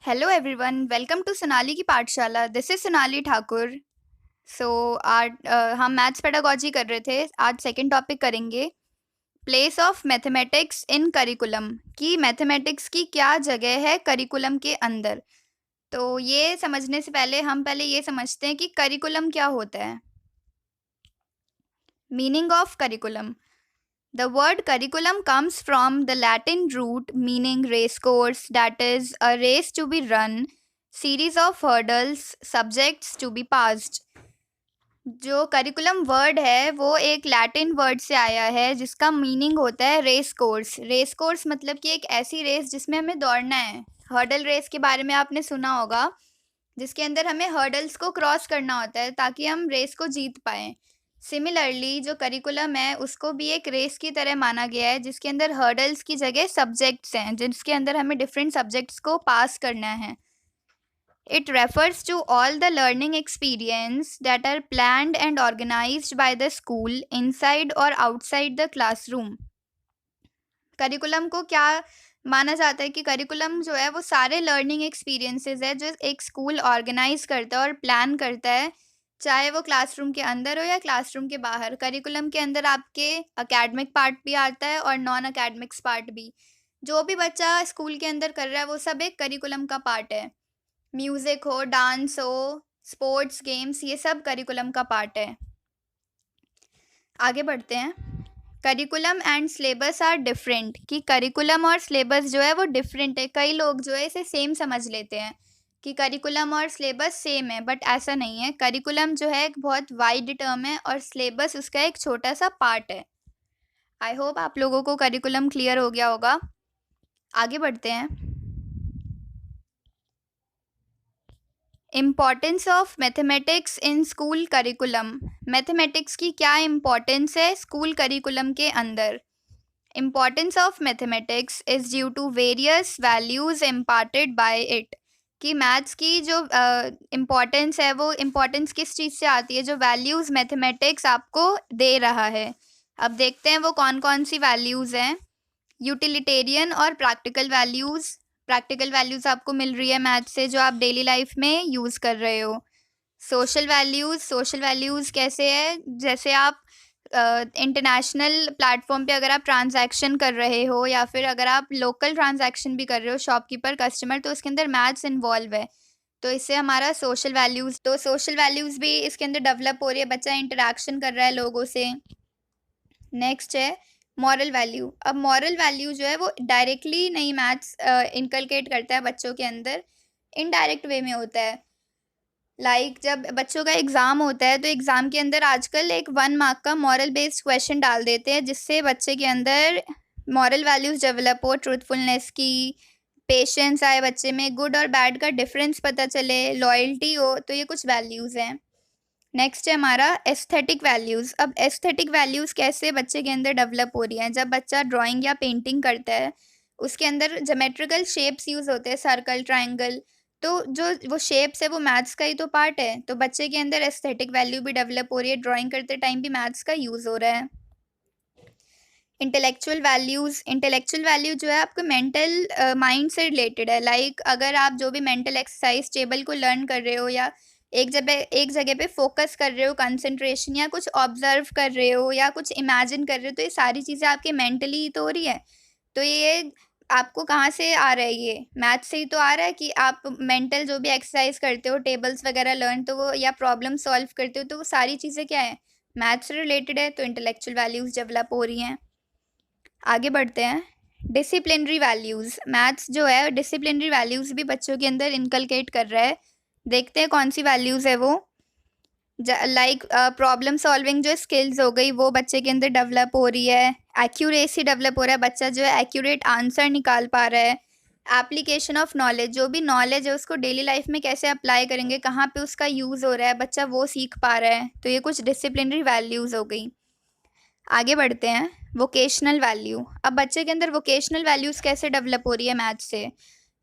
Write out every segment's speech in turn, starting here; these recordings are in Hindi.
Hello everyone, welcome to Sonali की पाठशाला। This is Sonali Thakur. So आज हम मैथ्स पेडागोजी कर रहे थे। आज सेकंड टॉपिक करेंगे, place of mathematics in curriculum. कि मैथमेटिक्स की क्या जगह है करिकुलम के अंदर। तो ये समझने से पहले हम ये समझते हैं कि करिकुलम क्या होता है। Meaning of curriculum. The word curriculum comes from the Latin root meaning race course, that is, a race to be run, series of hurdles, subjects to be passed. जो करिकुलम वर्ड है वो एक लैटिन वर्ड से आया है जिसका मीनिंग होता है रेस कोर्स। रेस कोर्स मतलब कि एक ऐसी रेस जिसमें हमें दौड़ना है। हर्डल रेस के बारे में आपने सुना होगा, जिसके अंदर हमें हर्डल्स को क्रॉस करना होता है ताकि हम रेस को जीत पाएँ। सिमिलरली जो करिकुलम है उसको भी एक रेस की तरह माना गया है जिसके अंदर हर्डल्स की जगह सब्जेक्ट्स हैं, जिसके अंदर हमें डिफरेंट सब्जेक्ट्स को पास करना है। It refers to all the learning experience that are planned and organized by the school inside or outside the classroom. Curriculum को क्या माना जाता है कि करिकुलम जो है वो सारे लर्निंग एक्सपीरियंसेस है जो एक स्कूल ऑर्गेनाइज करता है और प्लान करता है, चाहे वो क्लासरूम के अंदर हो या क्लासरूम के बाहर। करिकुलम के अंदर आपके एकेडमिक पार्ट भी आता है और नॉन एकेडमिक्स पार्ट भी। जो भी बच्चा स्कूल के अंदर कर रहा है वो सब एक करिकुलम का पार्ट है। म्यूज़िक हो, डांस हो, स्पोर्ट्स, गेम्स, ये सब करिकुलम का पार्ट है। आगे बढ़ते हैं। Curriculum and syllabus are different. कि करिकुलम और सिलेबस जो है वो डिफरेंट है। कई लोग जो है इसे सेम समझ लेते हैं कि करिकुलम और सिलेबस सेम है, बट ऐसा नहीं है। करिकुलम जो है एक बहुत वाइड टर्म है और सिलेबस उसका एक छोटा सा पार्ट है। आई होप आप लोगों को करिकुलम क्लियर हो गया होगा। आगे बढ़ते हैं। Importance of mathematics in school curriculum. Mathematics की क्या इम्पॉर्टेंस है स्कूल करिकुलम के अंदर। Importance of mathematics is due to various values imparted by it. कि मैथ्स की जो इम्पॉर्टेंस है वो इम्पॉर्टेंस किस चीज़ से आती है, जो वैल्यूज़ मैथमेटिक्स आपको दे रहा है। अब देखते हैं वो कौन कौन सी वैल्यूज़ हैं। यूटिलिटेरियन और प्रैक्टिकल वैल्यूज़। प्रैक्टिकल वैल्यूज़ आपको मिल रही है मैथ से जो आप डेली लाइफ में यूज़ कर रहे हो। Social values. सोशल वैल्यूज़ कैसे है, जैसे आप इंटरनेशनल प्लेटफॉर्म पे अगर आप ट्रांजैक्शन कर रहे हो या फिर अगर आप लोकल ट्रांजैक्शन भी कर रहे हो, शॉपकीपर कस्टमर, तो उसके अंदर मैथ्स इन्वॉल्व है। तो इससे हमारा सोशल वैल्यूज़, तो सोशल वैल्यूज़ भी इसके अंदर डेवलप हो रही है। बच्चा इंटरेक्शन कर रहा है लोगों से। नेक्स्ट है मॉरल वैल्यू। अब मॉरल वैल्यू जो है वो डायरेक्टली नहीं मैथ्स इनकलकेट करता है बच्चों के अंदर, इनडायरेक्ट वे में होता है। जब बच्चों का एग्ज़ाम होता है तो एग्ज़ाम के अंदर आजकल एक 1 मार्क का मॉरल बेस्ड क्वेश्चन डाल देते हैं जिससे बच्चे के अंदर मॉरल वैल्यूज़ डेवलप हो, ट्रूथफुलनेस की, पेशेंस आए बच्चे में, गुड और बैड का डिफरेंस पता चले, लॉयल्टी हो। तो ये कुछ वैल्यूज़ हैं। नेक्स्ट है हमारा एस्थेटिक वैल्यूज़। अब एस्थेटिक वैल्यूज़ कैसे बच्चे के अंदर डेवलप हो रही हैं। जब बच्चा ड्राइंग या पेंटिंग करता है उसके अंदर ज्योमेट्रिकल शेप्स यूज़ होते हैं, सर्कल, ट्रायंगल। तो जो वो शेप्स है वो मैथ्स का ही तो पार्ट है। तो बच्चे के अंदर एस्थेटिक वैल्यू भी डेवलप हो रही है, ड्राइंग करते टाइम भी मैथ्स का यूज़ हो रहा है। Intellectual values. इंटेलेक्चुअल वैल्यू जो है आपके मेंटल माइंड से रिलेटेड है। अगर आप जो भी मेंटल एक्सरसाइज टेबल को लर्न कर रहे हो या एक जगह पे फोकस कर रहे हो, कंसंट्रेशन, या कुछ ऑब्जर्व कर रहे हो या कुछ इमेजिन कर रहे हो, तो ये सारी चीज़ें आपके मेंटली ही तो हो रही है। तो ये आपको कहाँ से आ रहा है, ये मैथ से ही तो आ रहा है कि आप मेंटल जो भी एक्सरसाइज करते हो, टेबल्स वगैरह लर्न, तो वो या प्रॉब्लम सॉल्व करते हो, तो वो सारी चीज़ें क्या है, मैथ से रिलेटेड है। तो इंटेलेक्चुअल वैल्यूज़ डेवलप हो रही हैं। आगे बढ़ते हैं। Disciplinary values. मैथ्स जो है डिसिप्लिनरी वैल्यूज़ भी बच्चों के अंदर इनकलकेट कर रहा है। देखते हैं कौन सी वैल्यूज़ है वो। प्रॉब्लम सॉल्विंग जो स्किल्स हो गई वो बच्चे के अंदर डेवलप हो रही है। एक्यूरेसी डेवलप हो रहा है, बच्चा जो है एक्यूरेट आंसर निकाल पा रहा है। Application of knowledge. जो भी नॉलेज है उसको डेली लाइफ में कैसे अप्लाई करेंगे, कहाँ पे उसका यूज़ हो रहा है, बच्चा वो सीख पा रहा है। तो ये कुछ डिसिप्लिनरी वैल्यूज़ हो गई। आगे बढ़ते हैं। Vocational value. अब बच्चे के अंदर वोकेशनल वैल्यूज़ कैसे डेवलप हो रही है मैथ्स से।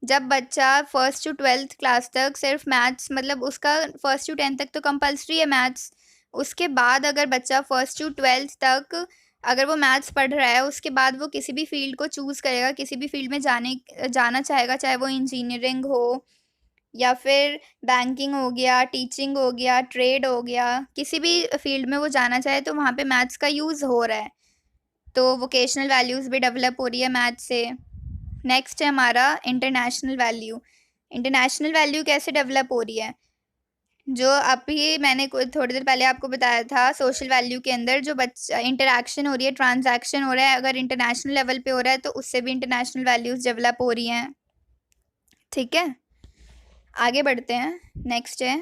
जब बच्चा फर्स्ट टू 12th क्लास तक सिर्फ मैथ्स, मतलब उसका फर्स्ट टू 10th तक तो कंपलसरी है मैथ्स। उसके बाद अगर बच्चा फर्स्ट टू 12th तक अगर वो मैथ्स पढ़ रहा है उसके बाद वो किसी भी फील्ड को चूज़ करेगा, किसी भी फील्ड में जाना चाहेगा, चाहे वो इंजीनियरिंग हो या फिर बैंकिंग हो गया, टीचिंग हो गया, ट्रेड हो गया, किसी भी फील्ड में वो जाना चाहे तो वहाँ पे मैथ्स का यूज़ हो रहा है। तो वोकेशनल वैल्यूज़ भी डेवलप हो रही है मैथ्स से। नेक्स्ट है हमारा इंटरनेशनल वैल्यू। इंटरनेशनल वैल्यू कैसे डेवलप हो रही है? जो अभी मैंने थोड़ी देर पहले आपको बताया था, सोशल वैल्यू के अंदर जो इंटरैक्शन हो रही है, ट्रांजैक्शन हो रहा है, अगर इंटरनेशनल लेवल पे हो रहा है तो उससे भी इंटरनेशनल वैल्यूज़ डेवलप हो रही हैं। ठीक है, आगे बढ़ते हैं। नेक्स्ट है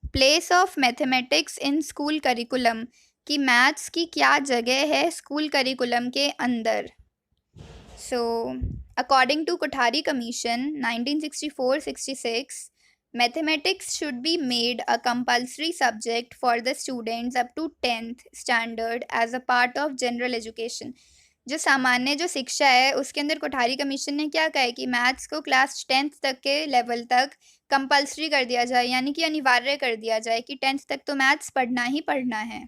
place of mathematics in school curriculum, कि मैथ्स की क्या जगह है स्कूल करिकुलम के अंदर। So according to Kothari commission 1964-66, mathematics should be made a compulsory subject for the students up to 10th standard as a part of general education। जो सामान्य जो शिक्षा है उसके अंदर कोठारी कमीशन ने क्या कहा है कि मैथ्स को क्लास 10th तक के लेवल तक कंपलसरी कर दिया जाए, यानी कि अनिवार्य कर दिया जाए कि 10th तक तो मैथ्स पढ़ना ही पढ़ना है।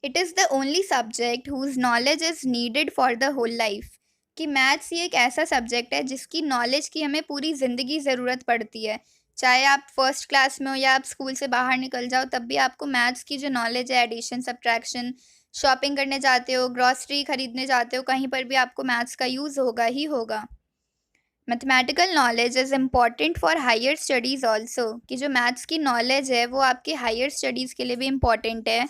It is the only subject whose knowledge is needed for the whole life, कि मैथ्स ये एक ऐसा सब्जेक्ट है जिसकी नॉलेज की हमें पूरी ज़िंदगी ज़रूरत पड़ती है। चाहे आप फर्स्ट क्लास में हो या आप स्कूल से बाहर निकल जाओ, तब भी आपको मैथ्स की जो नॉलेज है, एडिशन, सब्ट्रैक्शन, शॉपिंग करने जाते हो, ग्रॉसरी खरीदने जाते हो, कहीं पर भी आपको मैथ्स का यूज़ होगा ही होगा। Mathematical knowledge is important for higher studies also, कि जो मैथ्स की नॉलेज है वो आपके हायर स्टडीज़ के लिए भी इम्पॉर्टेंट है।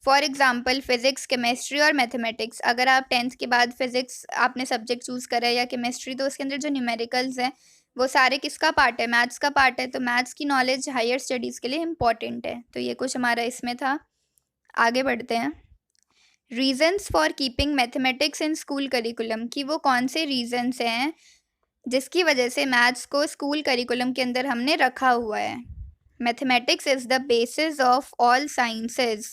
फॉर एग्जाम्पल फिज़िक्स, केमिस्ट्री और मैथमेटिक्स। अगर आप 10th के बाद फिज़िक्स आपने सब्जेक्ट चूज़ करा है या केमिस्ट्री, तो उसके अंदर जो न्यूमेरिकल्स हैं वो सारे किसका पार्ट है? मैथ्स का पार्ट है। तो मैथ्स की नॉलेज हायर स्टडीज़ के लिए इम्पॉर्टेंट है। तो ये कुछ हमारा इसमें था। आगे बढ़ते हैं। Reasons for keeping mathematics in school curriculum, कि वो कौन से रीजन्स हैं जिसकी वजह से मैथ्स को स्कूल करिकुलम के अंदर हमने रखा हुआ है। Mathematics is the basis of all sciences,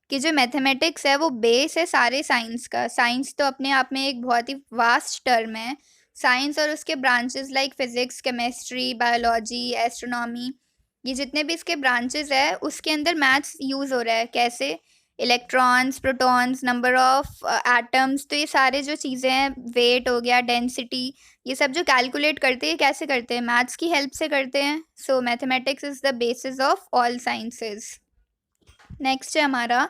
कि जो मैथमेटिक्स है वो बेस है सारे साइंस का। साइंस तो अपने आप में एक बहुत ही वास्ट टर्म है। साइंस और उसके branches like physics, chemistry, biology, astronomy, ये जितने भी इसके ब्रांचेस है उसके अंदर मैथ्स यूज़ हो रहा है। कैसे? Electrons, protons, number of atoms, तो ये सारे जो चीज़ें हैं, वेट हो गया, डेंसिटी, ये सब जो कैलकुलेट करते हैं कैसे करते हैं? मैथ्स की हेल्प से करते हैं। So mathematics is the basis of all sciences. Next है हमारा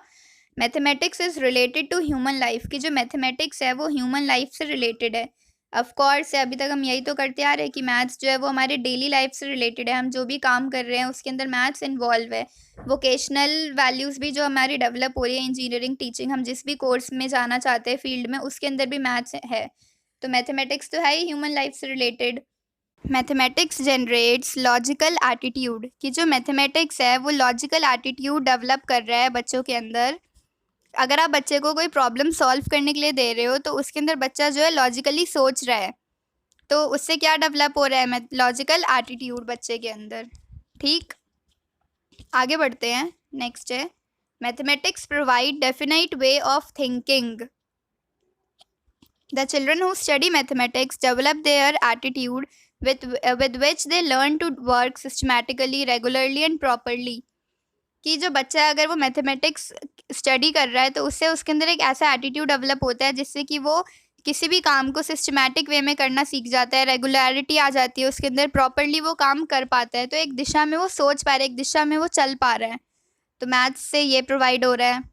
mathematics is related to human life, की जो मैथमेटिक्स है वो ह्यूमन लाइफ से रिलेटेड है। ऑफ कोर्स अभी तक हम यही तो करते आ रहे हैं कि मैथ्स जो है वो हमारे डेली लाइफ से रिलेटेड है। हम जो भी काम कर रहे हैं उसके अंदर मैथ्स इन्वॉल्व है। वोकेशनल वैल्यूज़ भी जो हमारी डेवलप हो रही है, इंजीनियरिंग, टीचिंग, हम जिस भी कोर्स में जाना चाहते हैं फील्ड में, उसके अंदर भी मैथ्स है। तो मैथमेटिक्स तो है ही ह्यूमन लाइफ से related. Mathematics generates logical attitude, कि जो मैथमेटिक्स है वो लॉजिकल एटीट्यूड डेवलप कर रहा है बच्चों के अंदर। अगर आप बच्चे को कोई प्रॉब्लम सॉल्व करने के लिए दे रहे हो तो उसके अंदर बच्चा जो है लॉजिकली सोच रहा है, तो उससे क्या डेवलप हो रहा है? लॉजिकल एटीट्यूड बच्चे के अंदर। ठीक, आगे बढ़ते हैं। नेक्स्ट है mathematics provide definite way of thinking. The children who study mathematics develop their attitude with which they learn to work systematically, regularly and properly, कि जो बच्चा अगर वो मैथमेटिक्स स्टडी कर रहा है तो उससे उसके अंदर एक ऐसा एटीट्यूड डेवलप होता है जिससे कि वो किसी भी काम को सिस्टमैटिक वे में करना सीख जाता है, रेगुलरिटी आ जाती है उसके अंदर, प्रॉपरली वो काम कर पाता है, तो एक दिशा में वो सोच पा रहा है, एक दिशा में वो चल पा रहा है। तो मैथ्स से ये प्रोवाइड हो रहा है।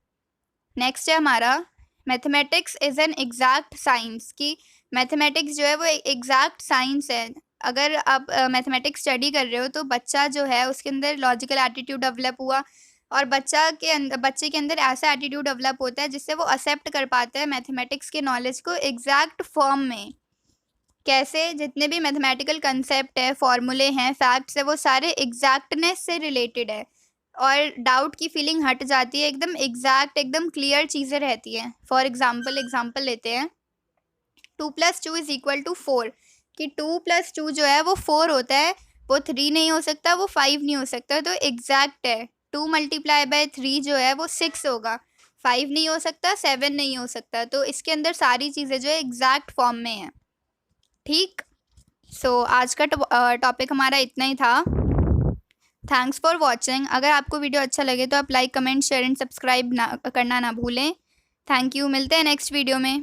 नेक्स्ट है हमारा mathematics is an exact science, की मैथमेटिक्स जो है वो एग्जैक्ट साइंस है। अगर आप मैथमेटिक्स स्टडी कर रहे हो तो बच्चा जो है उसके अंदर लॉजिकल एटीट्यूड डेवलप हुआ और बच्चे के अंदर ऐसा एटीट्यूड डेवलप होता है जिससे वो एक्सेप्ट कर पाता है मैथमेटिक्स के नॉलेज को एग्जैक्ट फॉर्म में। कैसे? जितने भी मैथमेटिकल कंसेप्ट है, फॉर्मूले हैं, फैक्ट्स है, वो सारे एग्जैक्टनेस से रिलेटेड है और डाउट की फीलिंग हट जाती है, एकदम एग्जैक्ट, एकदम क्लियर चीज़ें रहती हैं। फॉर एग्जाम्पल लेते हैं, 2 + 2 = 4, कि 2 + 2 जो है वो 4 होता है, वो 3 नहीं हो सकता, वो 5 नहीं हो सकता, तो एग्जैक्ट है। 2 × 3 जो है वो 6 होगा, 5 नहीं हो सकता, 7 नहीं हो सकता, तो इसके अंदर सारी चीज़ें जो है एग्जैक्ट फॉर्म में हैं। ठीक, सो आज का टॉपिक हमारा इतना ही था। Thanks for watching. अगर आपको वीडियो अच्छा लगे तो आप like, comment, share and subscribe करना ना भूलें। थैंक यू, मिलते हैं नेक्स्ट वीडियो में।